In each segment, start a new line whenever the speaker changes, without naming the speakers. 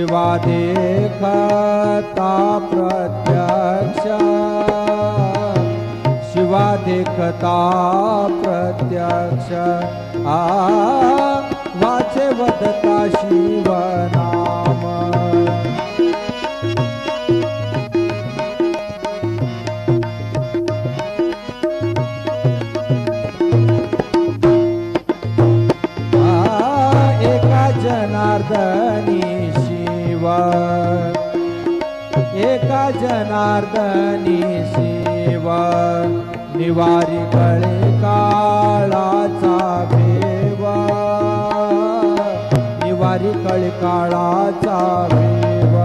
शिवा देखता प्रत्यक्ष शिवा देखता प्रत्यक्ष वाचे वदता शिव नाम जनार्दनी शिव एका जनार्दनी शिव निवारी कळे काळाचा भेव निवारी कळे काळाचा भेव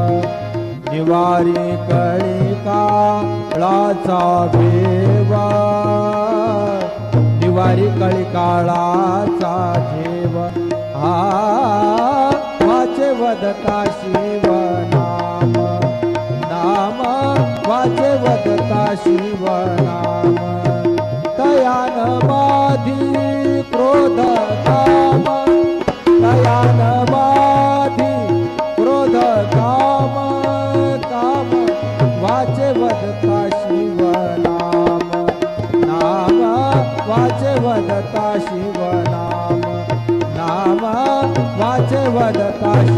निवारी कळे काळाचा भेव निवारी कळे काळाचा ठेव वाचे वदता शिव नाम नाम वाचे वदता शिव नाम तयान बाधी क्रोध काम तयान बाधी क्रोध काम काम वाचे वदता शिव नाम नाम वाचे वदता शिव नाम नाम वाचे वदता